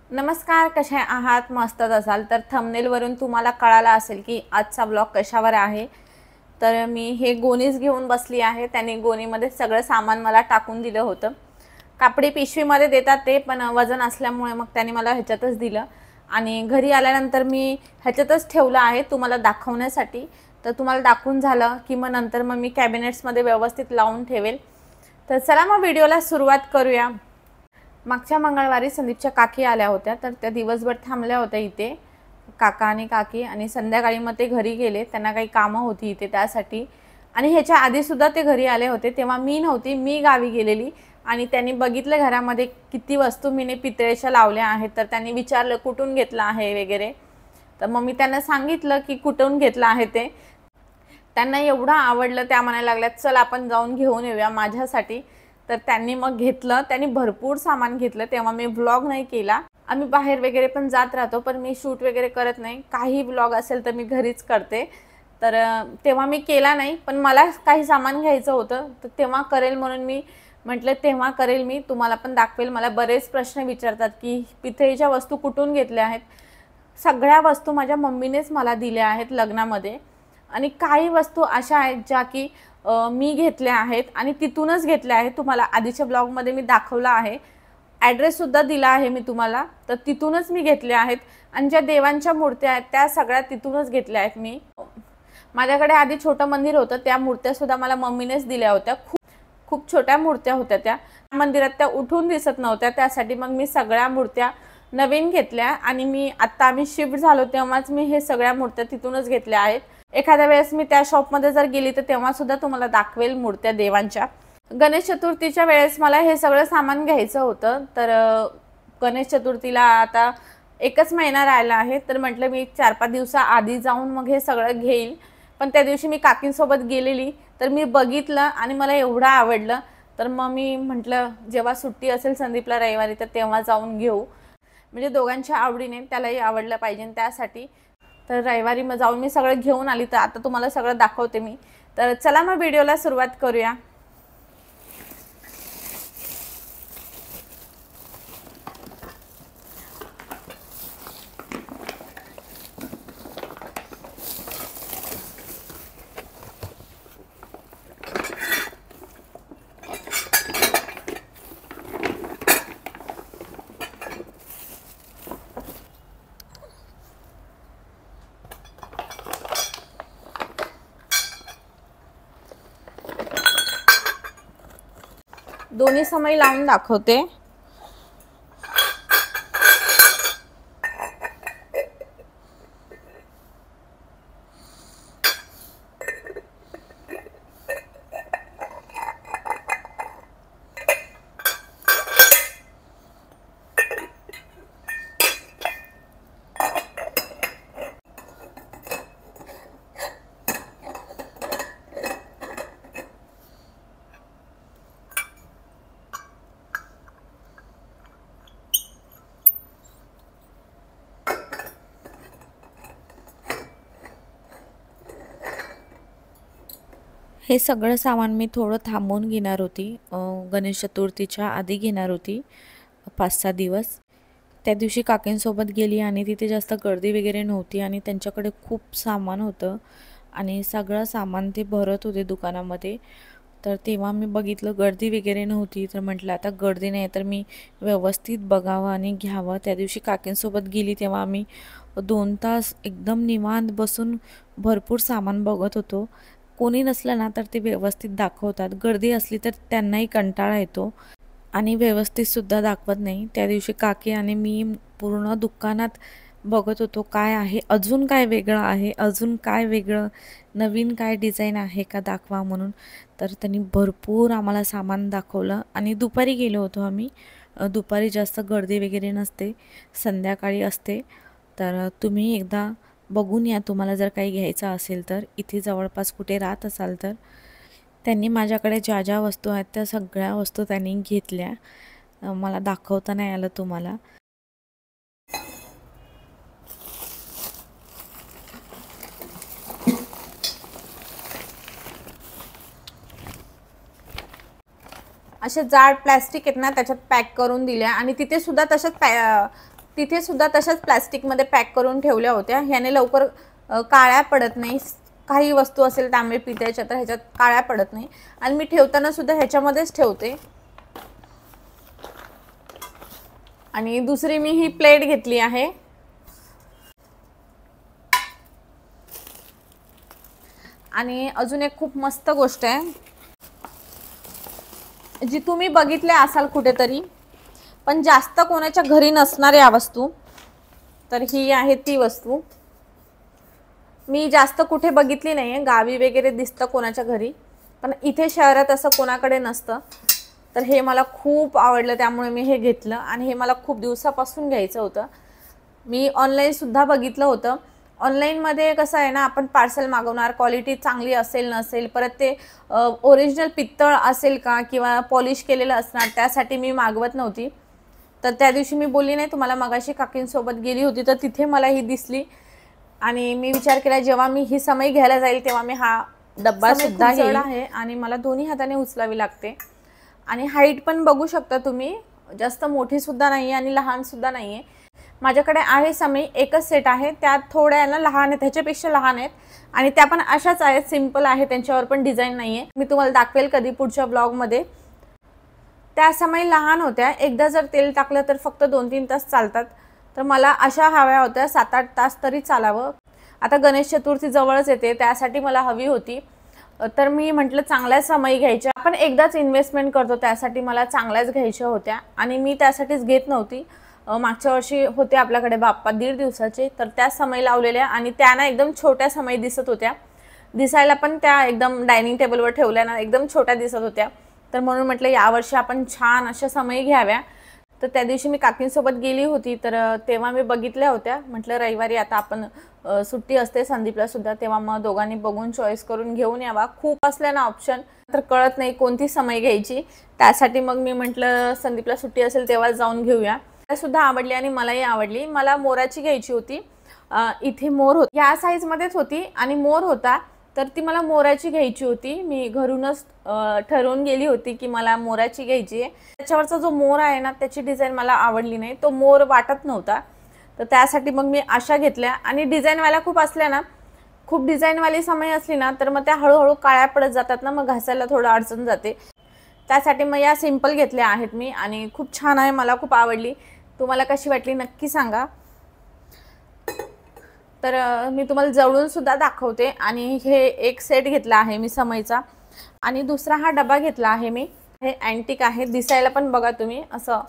नमस्कार, कसे आहात? मस्तच असाल तर थंबनेलवरून तुम्हाला कळालं असेल की आजचा ब्लॉग कशावर आहे। तर मी हे गोणीच घेऊन बसली आहे। त्याने गोणीमध्ये सगळं सामान मला टाकून दिलं होतं। कापडी पिशवीमध्ये देतात ते, पण वजन असल्यामुळे मग त्याने मला ह्याच्यातच दिलं आणि घरी आल्यानंतर मी ह्याच्यातच ठेवलं आहे तुम्हाला दाखवण्यासाठी। तर तुम्हाला दाखवून झालं की मग नंतर मग मी कॅबिनेट्समध्ये व्यवस्थित लावून ठेवेल। तर चला मग व्हिडिओला सुरुवात करूया। मागच्या मंगळवारी संदीपच्या काकी आल्या होत्या, तर त्या दिवसभर थांबल्या होत्या इथे, काका आणि काकी, आणि संध्याकाळी मग ते घरी गेले। त्यांना काही कामं होती इथे त्यासाठी। आणि ह्याच्या आधीसुद्धा ते घरी आले होते, तेव्हा मी नव्हती, मी गावी गेलेली। आणि त्यांनी बघितलं घरामध्ये किती वस्तू मीने पितळेच्या लावल्या आहेत। तर त्यांनी विचारलं कुठून घेतलं आहे वगैरे। तर मग मी त्यांना सांगितलं की कुठून घेतलं आहे ते। त्यांना एवढं आवडलं, त्या म्हणायला लागल्यात चल आपण जाऊन घेऊन येऊया माझ्यासाठी। तर त्यांनी मग घेतलं, त्यांनी भरपूर सामान घेतलं। तेव्हा मी व्लॉग नाही केला। आम्ही बाहेर वगैरे पण जात राहतो, पण मी शूट वगैरे करत नाही। काही व्लॉग असेल तर मी घरीच करते। तर तेव्हा मी केला नाही, पण मला काही सामान घ्यायचं होतं, तर तेव्हा करेल म्हणून मी म्हटलं तेव्हा करेल मी, तुम्हाला पण दाखवेल। मला बरेच प्रश्न विचारतात की पितळेच्या वस्तू कुठून घेतल्या आहेत। सगळ्या वस्तू माझ्या मम्मीनेच मला दिल्या आहेत लग्नामध्ये। आणि काही वस्तू अशा आहेत ज्या की मी घेतल्या आहेत आणि तिथूनच घेतल्या आहेत। तुम्हाला आधीच्या ब्लॉगमध्ये मी दाखवला आहे, ॲड्रेससुद्धा दिला आहे मी तुम्हाला। तर तिथूनच मी घेतल्या आहेत आणि ज्या देवांच्या मूर्त्या आहेत त्या सगळ्या तिथूनच घेतल्या आहेत मी। माझ्याकडे आधी छोटं मंदिर होतं, त्या मूर्त्यासुद्धा मला मम्मीनेच दिल्या होत्या। खूप छोट्या मूर्त्या होत्या त्या मंदिरात, त्या उठून दिसत नव्हत्या, त्यासाठी मग मी सगळ्या मूर्त्या नवीन घेतल्या। आणि मी आत्ता आम्ही शिफ्ट झालो तेव्हाच मी हे सगळ्या मूर्त्या तिथूनच घेतल्या आहेत। एखाद्या वेळेस मी त्या शॉपमध्ये जर गेली तर तेव्हासुद्धा तुम्हाला दाखवेल मूर्त्या देवांच्या। गणेश चतुर्थीच्या वेळेस मला हे सगळं सामान घ्यायचं होतं। तर गणेश चतुर्थीला आता एकच महिना राहिला आहे, तर म्हटलं मी 4-5 दिवसाआधी जाऊन मग हे सगळं घेईल। पण त्या दिवशी मी काकींसोबत गेलेली, तर मी बघितलं आणि मला एवढं आवडलं। तर मग मी म्हटलं जेव्हा सुट्टी असेल संदीपला रविवारी तर तेव्हा जाऊन घेऊ, म्हणजे दोघांच्या आवडीने त्यालाही आवडलं पाहिजे त्यासाठी। तर रविवारी मग जाऊन मी सगळं घेऊन आली, तर आता तुम्हाला सगळं दाखवते मी। तर चला मग व्हिडिओला सुरुवात करूया। दोन्ही समय लावून दाखवते। हे सगळं सामान मी थोडं थांबवून घेणार होती, गणेश चतुर्थीच्या आधी घेणार होती 5-6 दिवस। त्या दिवशी काकींसोबत गेली आणि तिथे जास्त गर्दी वगैरे नव्हती आणि त्यांच्याकडे खूप सामान होतं आणि सगळं सामान ते भरत होते दुकानामध्ये। तर तेव्हा मी बघितलं गर्दी वगैरे नव्हती, तर म्हटलं आता गर्दी नाही तर मी व्यवस्थित बघावं आणि घ्यावं। त्या दिवशी काकींसोबत गेली तेव्हा आम्ही 2 तास एकदम निवांत बसून भरपूर सामान बघत होतो। कोणी नसलं ना तर ते व्यवस्थित दाखवतात, गर्दी असली तर त्यांनाही कंटाळा येतो आणि व्यवस्थितसुद्धा दाखवत नाही। त्या दिवशी काकी आणि मी पूर्ण दुकानात बघत होतो काय आहे, अजून काय वेगळं आहे, अजून काय वेगळं नवीन काय डिझाईन आहे का दाखवा म्हणून। तर त्यांनी भरपूर आम्हाला सामान दाखवलं आणि दुपारी गेलो होतो आम्ही। दुपारी जास्त गर्दी वगैरे नसते, संध्याकाळी असते। तर तुम्ही एकदा बघून या, तुम्हाला जर काही घ्यायचं असेल तर, इथे जवळपास कुठे राहत असाल तर। त्यांनी माझ्याकडे ज्या ज्या वस्तू आहेत त्या सगळ्या वस्तू त्यांनी घेतल्या, मला दाखवता नाही आलं तुम्हाला। असे जाड प्लॅस्टिक आहेत ना त्याच्यात पॅक करून दिल्या आणि तिथे सुद्धा तशाच तिथे सुद्धा तशाच प्लॅस्टिकमध्ये पॅक करून ठेवल्या होत्या. ह्याने लवकर काळ्या पडत नाही. काही वस्तू असेल तांबे पितळेच्या तर ह्याच्यात काळ्या पडत नाही. आणि मी ठेवताना सुद्धा ह्याच्यामध्येच ठेवते. आणि दुसरी मी ही प्लेट घेतली आहे. आणि अजून एक खूप मस्त गोष्ट आहे जी तुम्ही बघितले असाल कुठेतरी, पण जास्त कोणाच्या घरी नसणार या वस्तू. तर ही आहे ती वस्तू. मी जास्त कुठे बघितली नाही आहे. गावी वगैरे दिसतं कोणाच्या घरी, पण इथे शहरात असं कोणाकडे नसतं. तर हे मला खूप आवडलं, त्यामुळे मी हे घेतलं. आणि हे मला खूप दिवसापासून घ्यायचं होतं. मी ऑनलाईनसुद्धा बघितलं होतं. ऑनलाईनमध्ये कसं आहे ना, आपण पार्सल मागवणार, क्वालिटी चांगली असेल नसेल, परत ते ओरिजिनल पित्तळ असेल का किंवा पॉलिश केलेलं असणार, त्यासाठी मी मागवत नव्हती. तर त्या दिवशी मी बोलली नाही तुम्हाला, मगाशी काकींसोबत गेली होती तर तिथे मला ही दिसली. आणि मी विचार केला जेव्हा मी ही समय घ्यायला जाईल तेव्हा मी हा डब्बा सुद्धा जड आहे आणि मला दोन्ही हाताने उचलावी लागते. आणि हाईट पण बघू शकता तुम्ही, जास्त मोठी सुद्धा नाही आहे आणि लहान सुद्धा नाही आहे. माझ्याकडे आहे समय, एकच सेट आहे. त्यात थोड्या ना लहान आहेत, त्याच्यापेक्षा लहान आहेत. आणि त्या पण अशाच आहेत, सिंपल आहे, त्यांच्यावर पण डिझाईन नाही आहे. मी तुम्हाला दाखवेल कधी पुढच्या ब्लॉगमध्ये. त्या समय लहान होत्या. एकदा जर तेल टाकलं तर फक्त 2-3 तास चालतात. तर मला अशा हव्या होत्या 7-8 तास तरी चालावं. आता गणेश चतुर्थी जवळच येते, त्यासाठी मला हवी होती. तर मी म्हटलं चांगल्या समय घ्यायच्या. आपण एकदाच इन्व्हेस्टमेंट करतो, त्यासाठी मला चांगल्याच घ्यायच्या होत्या. आणि मी त्यासाठीच घेत नव्हती. मागच्या वर्षी होते आपल्याकडे बाप्पा 1.5 दिवसाचे, तर त्या समय लावलेल्या आणि त्यांना एकदम छोट्या समय दिसत होत्या. दिसायला पण त्या एकदम डायनिंग टेबलवर ठेवल्या ना एकदम छोट्या दिसत होत्या. तर म्हणून म्हटलं यावर्षी आपण छान अशा समय घ्याव्या. तर त्या दिवशी मी काकींसोबत गेली होती, तर तेव्हा मी बघितल्या होत्या. म्हटलं रविवारी आता आपण सुट्टी असते संदीपला सुद्धा, तेव्हा मग दोघांनी बघून चॉईस करून घेऊन यावा. खूप असल्या ना ऑप्शन, तर कळत नाही कोणती समय घ्यायची. त्यासाठी मग मी म्हटलं संदीपला सुट्टी असेल तेव्हा जाऊन घेऊया. सुद्धा आवडली आणि मलाही आवडली. मला मोराची घ्यायची होती. इथे मोर होती, ह्या साईजमध्येच होती आणि मोर होता, तर ती मला मोराची घ्यायची होती. मी घरूनच ठरवून गेली होती की मला मोराची घ्यायची आहे. त्याच्यावरचा जो मोर आहे ना त्याची डिझाईन मला आवडली नाही, तो मोर वाटत नव्हता. तर त्यासाठी मग मी अशा घेतल्या. आणि डिझाईनवाल्या खूप असल्या ना, खूप डिझाईनवाली समय असली ना तर मग त्या हळूहळू काळ्या पडत जातात ना, मग घासायला थोडं अडचण जाते. त्यासाठी मग या सिंपल घेतल्या आहेत मी आणि खूप छान आहे, मला खूप आवडली. तुम्हाला कशी वाटली नक्की सांगा. तर मी तुम्हाला जवळून सुद्धा दाखवते. आणि हे एक सेट घेतला आहे मी समयचा. आणि दुसरा हा डबा घेतला आहे मी. हे अँटिक आहे, दिसायला पण बघा तुम्ही असं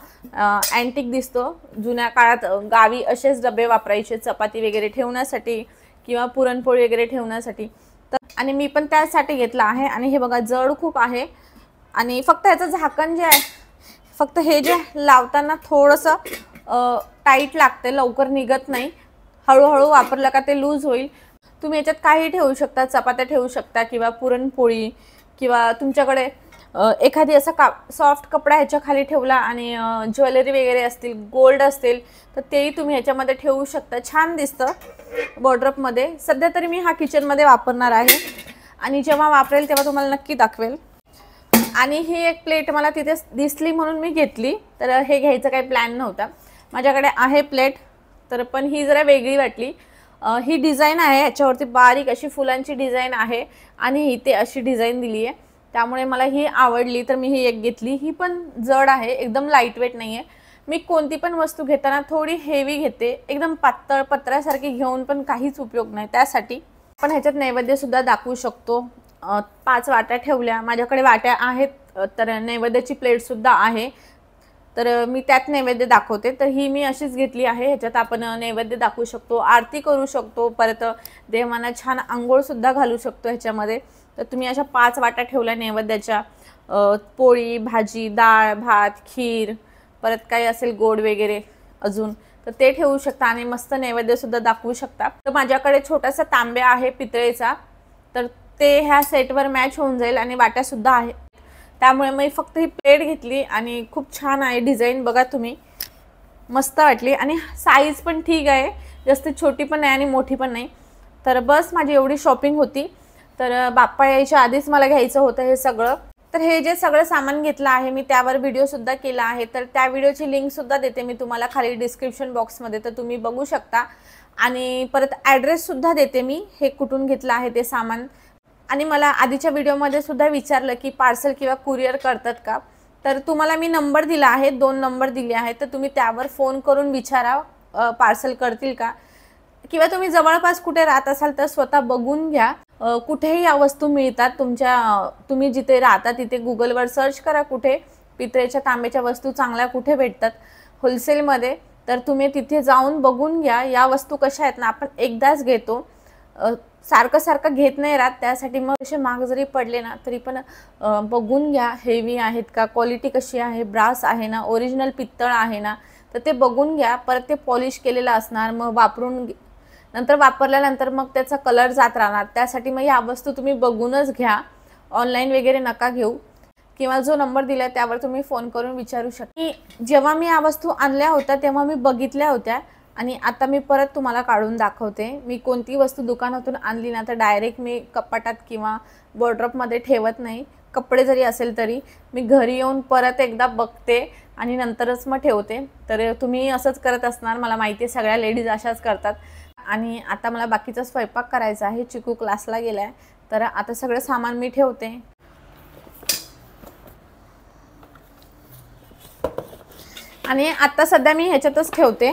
अँटिक दिसतो. जुन्या काळात गावी असेच डबे वापरायचे, चपाती वगैरे ठेवण्यासाठी किंवा पुरणपोळी वगैरे ठेवण्यासाठी. तर आणि मी पण त्यासाठी घेतला आहे. आणि हे बघा जड खूप आहे. आणि फक्त याचं झाकण जे आहे, फक्त हे जे लावताना थोडंसं टाईट लागते, लवकर निघत नाही. हळूहळू वापरलं का ते लूज होईल. तुम्ही याच्यात काही ठेवू शकता, चपात्या ठेवू शकता किंवा पुरणपोळी, किंवा तुमच्याकडे एखादी असा सॉफ्ट कपडा ह्याच्या खाली ठेवला आणि ज्वेलरी वगैरे असतील, गोल्ड असतील, तर तेही तुम्ही ह्याच्यामध्ये ठेवू शकता. छान दिसतं वॉर्डरोबमध्ये. सध्या तरी मी हा किचनमध्ये वापरणार आहे आणि जेव्हा वापरेल तेव्हा तुम्हाला नक्की दाखवेल. आणि ही एक प्लेट मला तिथे दिसली म्हणून मी घेतली. तर हे घ्यायचं काही प्लॅन नव्हता. माझ्याकडे आहे प्लेट, तर पण ही जरा वेगळी वाटली. ही डिझाईन आहे, याच्यावरती बारीक अशी फुलांची डिझाईन आहे आणि इथे अशी डिझाईन दिली आहे, त्यामुळे मला ही आवडली. तर मी ही एक घेतली. ही पण जड आहे, एकदम लाईटवेट नाही आहे. मी कोणती पण वस्तू घेताना थोडी हेवी घेते, एकदम पातळ पत्र्यासारखी घेऊन पण काहीच उपयोग नाही. त्यासाठी पण ह्याच्यात नैवेद्यसुद्धा दाखवू शकतो. 5 वाट्या ठेवल्या, माझ्याकडे वाट्या आहेत, तर नैवेद्याची प्लेटसुद्धा आहे, तर मी त्यात नैवेद्य दाखवते. तर ही मी अशीच घेतली आहे. ह्याच्यात आपण नैवेद्य दाखवू शकतो, आरती करू शकतो, परत देवांना छान आंघोळसुद्धा घालू शकतो ह्याच्यामध्ये. तर तुम्ही अशा 5 वाट्या ठेवल्या नैवेद्याच्या, पोळी, भाजी, डाळ, भात, खीर, परत काही असेल गोड वगैरे अजून, तर ते ठेवू शकता आणि मस्त नैवेद्यसुद्धा दाखवू शकता. तर माझ्याकडे छोटासा तांब्या आहे पितळेचा, तर ते ह्या सेटवर मॅच होऊन जाईल. आणि वाट्यासुद्धा आहे, त्यामुळे मी फक्त ही प्लेट घेतली. आणि खूप छान आहे डिझाईन, बघा तुम्ही, मस्त वाटली. आणि साईज पण ठीक आहे, जास्त छोटी पण नाही आणि मोठी पण नाही. तर बस माझी एवढी शॉपिंग होती. तर बाप्पा यायच्या आधीच मला घ्यायचं होतं हे सगळं. तर हे जे सगळं सामान घेतलं आहे मी त्यावर व्हिडिओसुद्धा केला आहे, तर त्या व्हिडिओची लिंकसुद्धा देते मी तुम्हाला खाली डिस्क्रिप्शन बॉक्समध्ये, तर तुम्ही बघू शकता. आणि परत ॲड्रेससुद्धा देते मी हे कुठून घेतलं आहे ते सामान. आणि मला आधीच्या व्हिडिओमध्ये सुद्धा विचारलं की पार्सल किंवा कुरिअर करतात का, तर तुम्हाला मी नंबर दिला आहे, 2 नंबर दिले आहेत, तर तुम्ही त्यावर फोन करून विचारा पार्सल करतील का. किंवा तुम्ही जवळपास कुठे राहत असाल तर स्वतः बघून घ्या. कुठेही या वस्तू मिळतात तुम्ही जिथे राहता तिथे गुगलवर सर्च करा कुठे पितळेच्या तांब्याच्या वस्तू चांगल्या कुठे भेटतात होलसेलमध्ये, तर तुम्ही तिथे जाऊन बघून घ्या. या वस्तू कशा आहेत ना, आपण एकदाच घेतो, सारखं घेत नाही राहत, त्यासाठी मग असे महाग जरी पडले ना तरी पण बघून घ्या हेवी आहेत का, क्वालिटी कशी आहे, ब्रास आहे ना, ओरिजिनल पित्तळ आहे ना, तर ते बघून घ्या. परत ते पॉलिश केलेलं असणार, मग नंतर वापरल्यानंतर मग त्याचा कलर जात राहणार, त्यासाठी मग या वस्तू तुम्ही बघूनच घ्या, ऑनलाईन वगैरे नका घेऊ. किंवा जो नंबर दिला त्यावर तुम्ही फोन करून विचारू शकता. जेव्हा मी या वस्तू आणल्या होत्या तेव्हा मी बघितल्या होत्या आणि आता मी परत तुम्हाला काढून दाखवते. मी कोणती वस्तू दुकानातून आणली ना तर डायरेक्ट मी कपाटात किंवा वॉर्डरोबमध्ये ठेवत नाही. कपडे जरी असेल तरी मी घरी येऊन परत एकदा बघते आणि नंतरच मग ठेवते. तर तुम्ही असंच करत असणार, मला माहिती आहे, सगळ्या लेडीज अशाच करतात. आणि आता मला बाकीचा स्वयंपाक करायचा आहे, चिकू क्लासला गेला आहे, तर आता सगळं सामान मी ठेवते. आणि आता सध्या मी ह्याच्यातच ठेवते,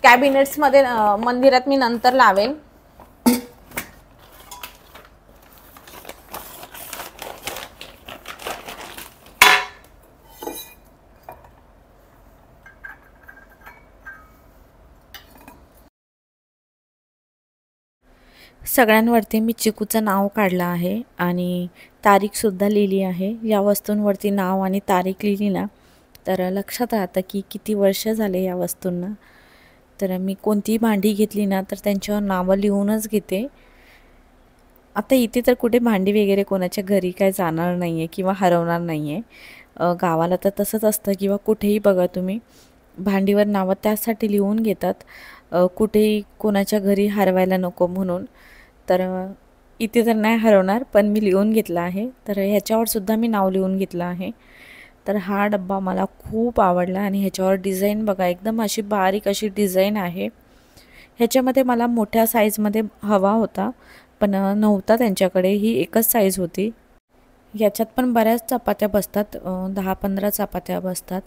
कॅबिनेट्समध्ये. मंदिरात मी नंतर लावेल. सगळ्यांवरती मी चिकूचं नाव काढलं आहे आणि तारीखसुद्धा लिहिली आहे. या वस्तूंवरती नाव आणि तारीख लिहिली ना तर लक्षात राहतं की किती वर्ष झाले या वस्तूंना. तर मी कोणतीही भांडी घेतली ना तर त्यांच्यावर नावं लिहूनच घेते. आता इथे तर कुठे भांडी वगैरे कोणाच्या घरी काय जाणार नाही आहे किंवा हरवणार नाही आहे. गावाला तर तसंच असतं किंवा कुठेही बघा तुम्ही भांडीवर नावं त्यासाठी लिहून घेतात, कुठेही कोणाच्या घरी हरवायला नको म्हणून. तर इथे तर नाही हरवणार, पण मी लिहून घेतलं आहे. तर ह्याच्यावर सुद्धा मी नाव लिहून घेतलं आहे. तर हा डब्बा मला खूप आवडला आणि ह्याच्यावर डिझाईन बघा, एकदम अशी बारीक अशी डिझाईन आहे. ह्याच्यामध्ये मला मोठ्या साईजमध्ये हवा होता पण नव्हता त्यांच्याकडे, ही एकच साईज होती. याच्यात पण बऱ्याच चपात्या बसतात, 10-15 चपात्या बसतात.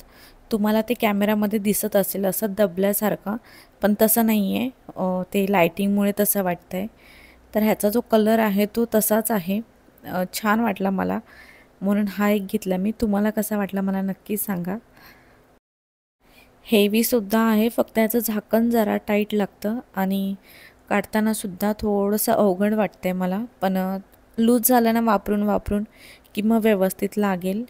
तुम्हाला ते कॅमेरामध्ये दिसत असेल असं दबल्यासारखं, पण तसं नाही आहे, ते लायटिंगमुळे तसं वाटतं आहे. तर ह्याचा जो कलर आहे तो तसाच आहे. छान वाटला मला म्हणून हा एक घेतला मी. तुम्हाला कसा वाटला मला नक्की सांगा. हेवीसुद्धा आहे, फक्त याचं झाकण जरा टाईट लागतं आणि काढतानासुद्धा थोडंसं अवघड वाटतं आहे मला, पण लूज झालं ना वापरून की मग व्यवस्थित लागेल.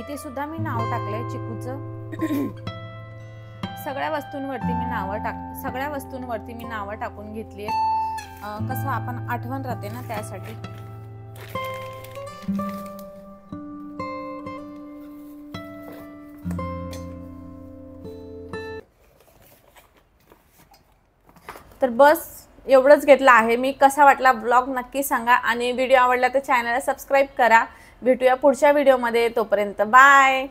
इथे सुद्धा मी नाव टाकलंय चिकूचं. सगळ्या वस्तूंवरती मी नावं टाकून घेतली आहेत. कसं आपण आठवण राहते ना त्यासाठी. तर बस एवढंच घेतलं आहे मी. कसा वाटला ब्लॉग नक्की सांगा आणि व्हिडिओ आवडला तर चॅनलला सबस्क्राईब करा. भेटूया पुढच्या व्हिडिओमध्ये. तोपर्यंत बाय.